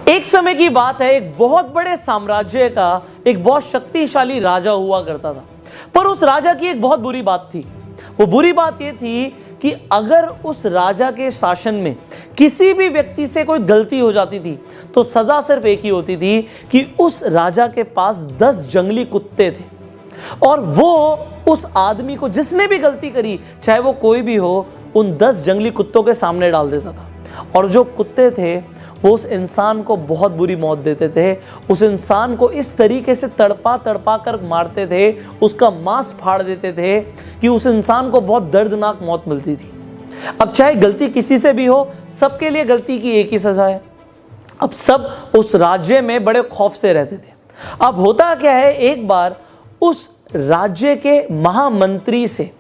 एक समय की बात है, एक बहुत बड़े साम्राज्य का एक बहुत शक्तिशाली राजा हुआ करता था। पर उस राजा की एक बहुत बुरी बात थी। वो बुरी बात ये थी कि अगर उस राजा के शासन में किसी भी व्यक्ति से कोई गलती हो जाती थी तो सजा सिर्फ एक ही होती थी कि उस राजा के पास 10 जंगली कुत्ते थे और वो उस आदमी को जिसने भी गलती करी, चाहे वो कोई भी हो, उन 10 जंगली कुत्तों के सामने डाल देता था। और जो कुत्ते थे वो उस इंसान को बहुत बुरी मौत देते थे। उस इंसान को इस तरीके से तड़पा तड़पा कर मारते थे, उसका मांस फाड़ देते थे कि उस इंसान को बहुत दर्दनाक मौत मिलती थी। अब चाहे गलती किसी से भी हो, सबके लिए गलती की एक ही सजा है। अब सब उस राज्य में बड़े खौफ से रहते थे। अब होता क्या है, एक बार उस राज्य के महामंत्री से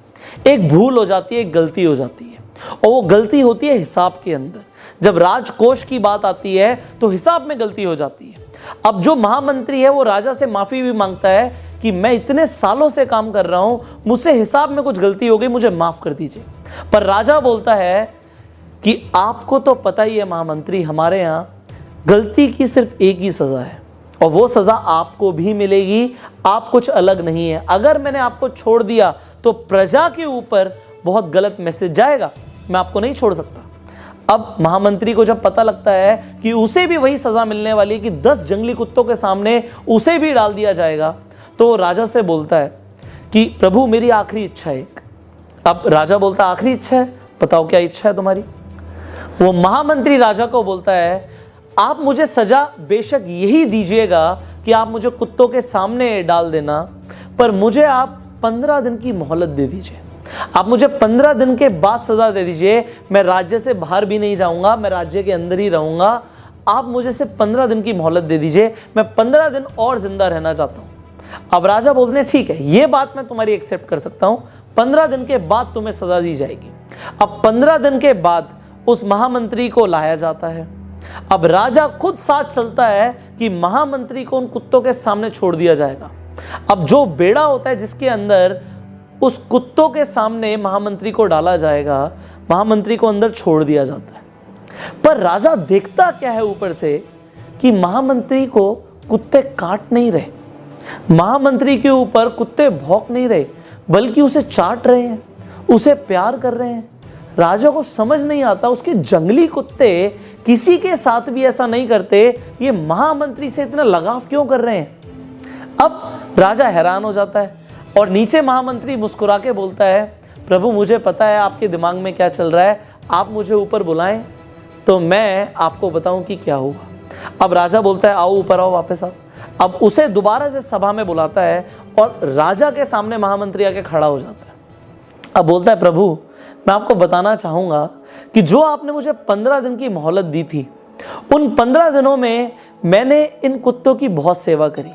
एक भूल हो जाती है, एक गलती हो जाती है, और वो गलती होती है हिसाब के अंदर। जब राजकोष की बात आती है तो हिसाब में गलती हो जाती है। अब जो महामंत्री है वो राजा से माफी भी मांगता है कि मैं इतने सालों से काम कर रहा हूं, मुझसे हिसाब में कुछ गलती हो गई, मुझे माफ कर दीजिए। पर राजा बोलता है कि आपको तो पता ही है महामंत्री, हमारे यहां गलती की सिर्फ एक ही सजा है और वो सजा आपको भी मिलेगी, आप कुछ अलग नहीं है। अगर मैंने आपको छोड़ दिया तो प्रजा के ऊपर बहुत गलत मैसेज जाएगा, मैं आपको नहीं छोड़ सकता। अब महामंत्री को जब पता लगता है कि उसे भी वही सजा मिलने वाली है कि 10 जंगली कुत्तों के सामने उसे भी डाल दिया जाएगा, तो राजा से बोलता है कि प्रभु मेरी आखिरी इच्छा है एक। अब राजा बोलता है आखिरी इच्छा है, बताओ क्या इच्छा है तुम्हारी। वो महामंत्री राजा को बोलता है आप मुझे सजा बेशक यही दीजिएगा कि आप मुझे कुत्तों के सामने डाल देना, पर मुझे आप 15 दिन की मोहलत दे दीजिए। आप मुझे 15 दिन के बाद सजा दे दीजिए। मैं राज्य से बाहर भी नहीं जाऊंगा, मैं राज्य के अंदर ही रहूंगा। आप मुझे सिर्फ 15 दिन की मोहलत दे दीजिए, मैं 15 दिन और जिंदा रहना चाहता हूं। अब राजा बोलते हैं ठीक है, ये बात मैं तुम्हारी एक्सेप्ट कर सकता हूं, 15 दिन के बाद तुम्हें सजा दी जाएगी। अब 15 दिन के बाद उस महामंत्री को लाया जाता है। अब राजा खुद साथ चलता है कि महामंत्री को उन कुत्तों के सामने छोड़ दिया जाएगा। अब जो बेड़ा होता है जिसके अंदर उस कुत्तों के सामने महामंत्री को डाला जाएगा, महामंत्री को अंदर छोड़ दिया जाता है। पर राजा देखता क्या है ऊपर से कि महामंत्री को कुत्ते काट नहीं रहे, महामंत्री के ऊपर कुत्ते भौंक नहीं रहे, बल्कि उसे चाट रहे हैं, उसे प्यार कर रहे हैं। राजा को समझ नहीं आता उसके जंगली कुत्ते किसी के साथ भी ऐसा नहीं करते, ये महामंत्री से इतना लगाव क्यों कर रहे हैं। अब राजा हैरान हो जाता है और नीचे महामंत्री मुस्कुरा के बोलता है प्रभु मुझे पता है आपके दिमाग में क्या चल रहा है, आप मुझे ऊपर बुलाएं तो मैं आपको बताऊं कि क्या हुआ। अब राजा बोलता है आओ ऊपर आओ, वापस आओ। अब उसे दोबारा से सभा में बुलाता है और राजा के सामने महामंत्री आके खड़ा हो जाता है। अब बोलता है प्रभु मैं आपको बताना चाहूंगा कि जो आपने मुझे 15 दिन की मोहलत दी थी, उन 15 दिनों में मैंने इन कुत्तों की बहुत सेवा करी,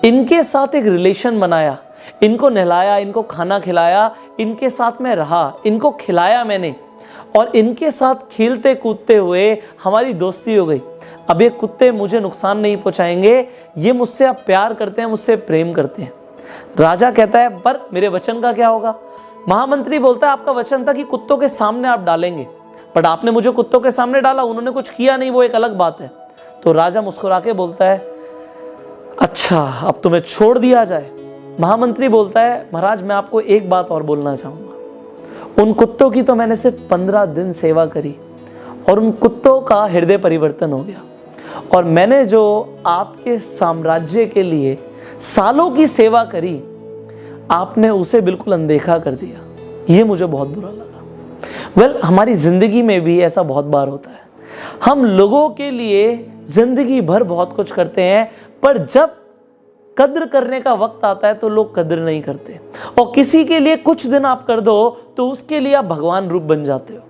इनके साथ एक रिलेशन बनाया, इनको नहलाया, इनको खाना खिलाया, इनके साथ में रहा, इनको खिलाया मैंने और इनके साथ खेलते कूदते हुए हमारी दोस्ती हो गई। अब ये कुत्ते मुझे नुकसान नहीं पहुंचाएंगे, ये मुझसे अब प्यार करते हैं, मुझसे प्रेम करते हैं। राजा कहता है पर मेरे वचन का क्या होगा। महामंत्री बोलता है आपका वचन था कि कुत्तों के सामने आप डालेंगे, बट आपने मुझे कुत्तों के सामने डाला, उन्होंने कुछ किया नहीं, वो एक अलग बात है। तो राजा मुस्कुरा के बोलता है अच्छा अब तुम्हें छोड़ दिया जाए। महामंत्री बोलता है महाराज मैं आपको एक बात और बोलना चाहूंगा, उन कुत्तों की तो मैंने सिर्फ 15 दिन सेवा करी और उन कुत्तों का हृदय परिवर्तन हो गया, और मैंने जो आपके साम्राज्य के लिए सालों की सेवा करी आपने उसे बिल्कुल अनदेखा कर दिया, ये मुझे बहुत बुरा लगा। हमारी जिंदगी में भी ऐसा बहुत बार होता है, हम लोगों के लिए जिंदगी भर बहुत कुछ करते हैं, पर जब कद्र करने का वक्त आता है तो लोग कद्र नहीं करते, और किसी के लिए कुछ दिन आप कर दो तो उसके लिए आप भगवान रूप बन जाते हो।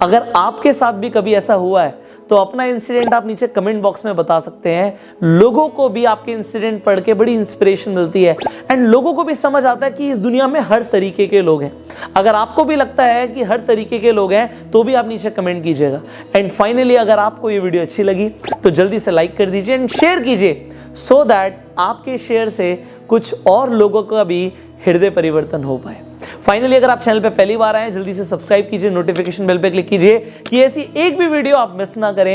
अगर आपके साथ भी कभी ऐसा हुआ है तो अपना इंसिडेंट आप नीचे कमेंट बॉक्स में बता सकते हैं। लोगों को भी आपके इंसिडेंट पढ़ के बड़ी इंस्पिरेशन मिलती है एंड लोगों को भी समझ आता है कि इस दुनिया में हर तरीके के लोग हैं। अगर आपको भी लगता है कि हर तरीके के लोग हैं तो भी आप नीचे कमेंट कीजिएगा। एंड फाइनली अगर आपको ये वीडियो अच्छी लगी तो जल्दी से लाइक कर दीजिए एंड शेयर कीजिए, सो दैट आपके शेयर से कुछ और लोगों का भी हृदय परिवर्तन हो पाए। फाइनली अगर आप चैनल पे पहली बार आए जल्दी से सब्सक्राइब कीजिए, नोटिफिकेशन बेल पे क्लिक कीजिए कि ऐसी एक भी वीडियो आप मिस ना करें।